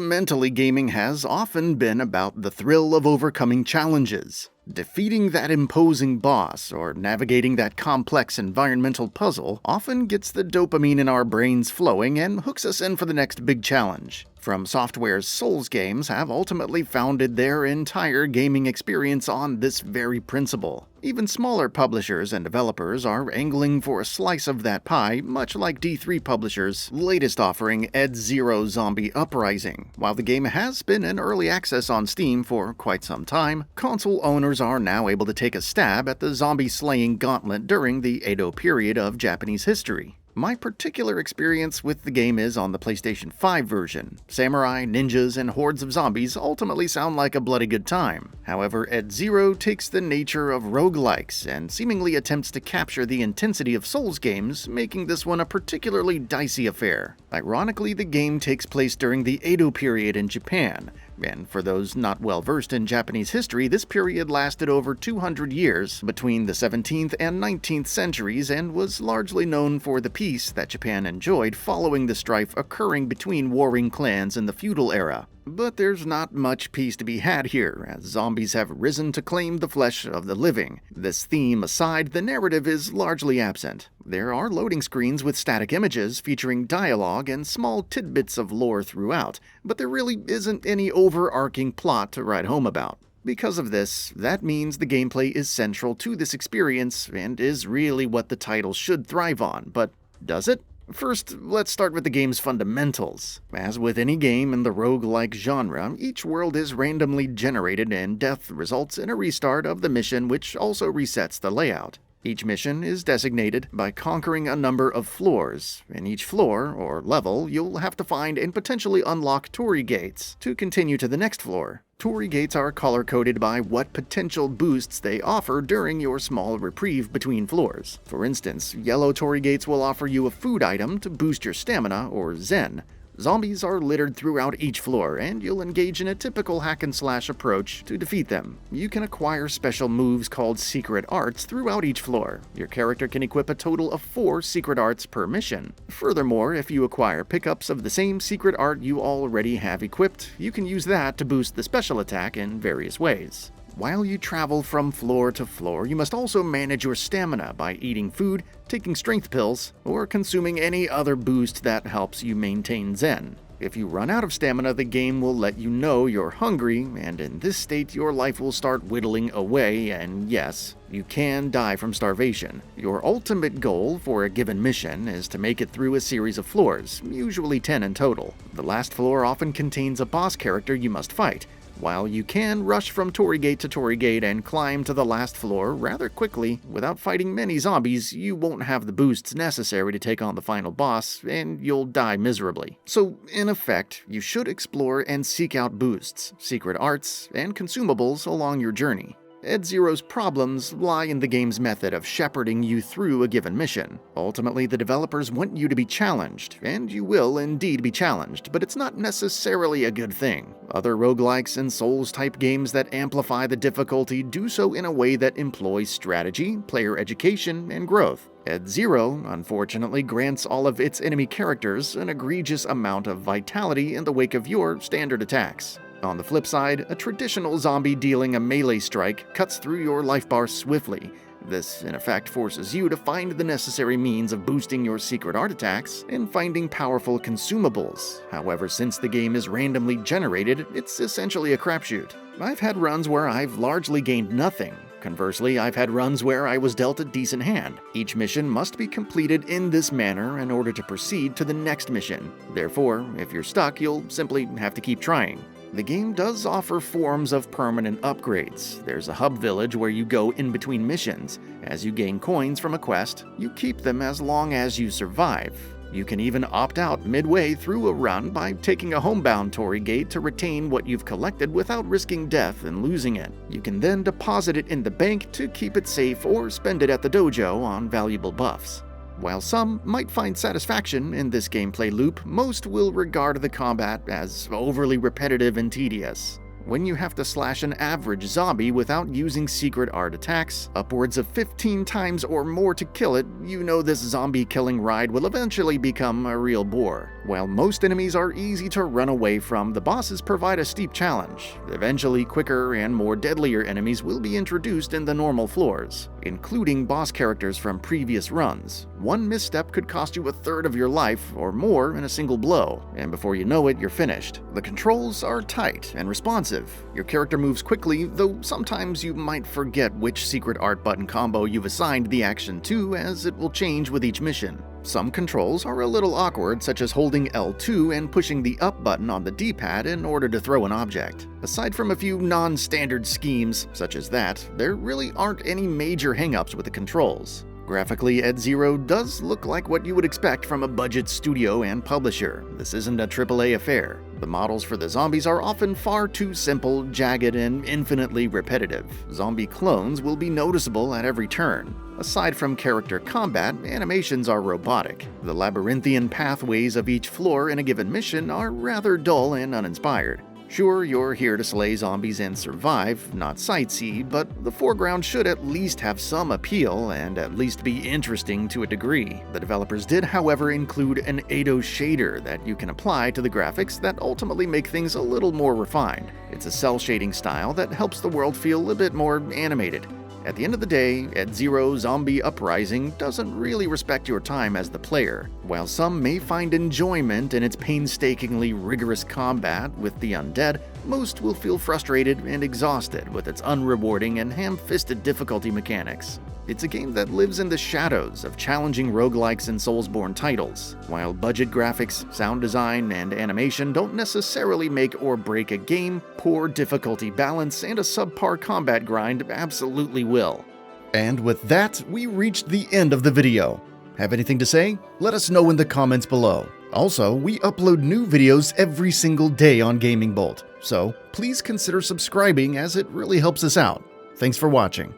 Fundamentally, gaming has often been about the thrill of overcoming challenges. Defeating that imposing boss or navigating that complex environmental puzzle often gets the dopamine in our brains flowing and hooks us in for the next big challenge. From Software's Souls games have ultimately founded their entire gaming experience on this very principle. Even smaller publishers and developers are angling for a slice of that pie, much like D3 Publishers' latest offering, Ed Zero Zombie Uprising. While the game has been in early access on Steam for quite some time, console owners are now able to take a stab at the zombie-slaying gauntlet during the Edo period of Japanese history. My particular experience with the game is on the PlayStation 5 version. Samurai, ninjas, and hordes of zombies ultimately sound like a bloody good time. However, Ed Zero takes the nature of roguelikes and seemingly attempts to capture the intensity of Souls games, making this one a particularly dicey affair. Ironically, the game takes place during the Edo period in Japan, and for those not well versed in Japanese history, this period lasted over 200 years between the 17th and 19th centuries and was largely known for the peace that Japan enjoyed following the strife occurring between warring clans in the feudal era. But there's not much peace to be had here, as zombies have risen to claim the flesh of the living. This theme aside, the narrative is largely absent. There are loading screens with static images featuring dialogue and small tidbits of lore throughout, but there really isn't any overarching plot to write home about. Because of this, that means the gameplay is central to this experience and is really what the title should thrive on, but does it? First, let's start with the game's fundamentals. As with any game in the roguelike genre, each world is randomly generated and death results in a restart of the mission, which also resets the layout. Each mission is designated by conquering a number of floors. In each floor, or level, you'll have to find and potentially unlock Torii gates to continue to the next floor. Torii gates are color-coded by what potential boosts they offer during your small reprieve between floors. For instance, yellow Torii gates will offer you a food item to boost your stamina, or Zen. Zombies are littered throughout each floor, and you'll engage in a typical hack-and-slash approach to defeat them. You can acquire special moves called secret arts throughout each floor. Your character can equip a total of 4 secret arts per mission. Furthermore, if you acquire pickups of the same secret art you already have equipped, you can use that to boost the special attack in various ways. While you travel from floor to floor, you must also manage your stamina by eating food, taking strength pills, or consuming any other boost that helps you maintain Zen. If you run out of stamina, the game will let you know you're hungry, and in this state your life will start whittling away, and yes, you can die from starvation. Your ultimate goal for a given mission is to make it through a series of floors, usually 10 in total. The last floor often contains a boss character you must fight. While you can rush from Torii Gate to Torii Gate and climb to the last floor rather quickly, without fighting many zombies, you won't have the boosts necessary to take on the final boss, and you'll die miserably. So, in effect, you should explore and seek out boosts, secret arts, and consumables along your journey. Ed Zero's problems lie in the game's method of shepherding you through a given mission. Ultimately, the developers want you to be challenged, and you will indeed be challenged, but it's not necessarily a good thing. Other roguelikes and Souls-type games that amplify the difficulty do so in a way that employs strategy, player education, and growth. Ed Zero, unfortunately, grants all of its enemy characters an egregious amount of vitality in the wake of your standard attacks. On the flip side, a traditional zombie dealing a melee strike cuts through your life bar swiftly. This, in effect, forces you to find the necessary means of boosting your secret art attacks and finding powerful consumables. However, since the game is randomly generated, it's essentially a crapshoot. I've had runs where I've largely gained nothing. Conversely, I've had runs where I was dealt a decent hand. Each mission must be completed in this manner in order to proceed to the next mission. Therefore, if you're stuck, you'll simply have to keep trying. The game does offer forms of permanent upgrades. There's a hub village where you go in between missions. As you gain coins from a quest, you keep them as long as you survive. You can even opt out midway through a run by taking a homebound Torii Gate to retain what you've collected without risking death and losing it. You can then deposit it in the bank to keep it safe or spend it at the dojo on valuable buffs. While some might find satisfaction in this gameplay loop, most will regard the combat as overly repetitive and tedious. When you have to slash an average zombie without using secret art attacks, upwards of 15 times or more to kill it, you know this zombie killing ride will eventually become a real bore. While most enemies are easy to run away from, the bosses provide a steep challenge. Eventually, quicker and more deadlier enemies will be introduced in the normal floors, including boss characters from previous runs. One misstep could cost you a third of your life or more in a single blow, and before you know it, you're finished. The controls are tight and responsive. Your character moves quickly, though sometimes you might forget which secret art button combo you've assigned the action to, as it will change with each mission. Some controls are a little awkward, such as holding L2 and pushing the up button on the D-pad in order to throw an object. Aside from a few non-standard schemes, such as that, there really aren't any major hang-ups with the controls. Graphically, Ed Zero does look like what you would expect from a budget studio and publisher. This isn't a AAA affair. The models for the zombies are often far too simple, jagged, and infinitely repetitive. Zombie clones will be noticeable at every turn. Aside from character combat, animations are robotic. The labyrinthian pathways of each floor in a given mission are rather dull and uninspired. Sure, you're here to slay zombies and survive, not sightsee, but the foreground should at least have some appeal and at least be interesting to a degree. The developers did, however, include an Ado shader that you can apply to the graphics that ultimately make things a little more refined. It's a cell shading style that helps the world feel a bit more animated. At the end of the day, Ed Zero Zombie Uprising doesn't really respect your time as the player. While some may find enjoyment in its painstakingly rigorous combat with the undead, most will feel frustrated and exhausted with its unrewarding and ham-fisted difficulty mechanics. It's a game that lives in the shadows of challenging roguelikes and Soulsborne titles. While budget graphics, sound design, and animation don't necessarily make or break a game, poor difficulty balance and a subpar combat grind absolutely will. And with that, we reached the end of the video. Have anything to say? Let us know in the comments below. Also, we upload new videos every single day on Gaming Bolt, so please consider subscribing as it really helps us out. Thanks for watching.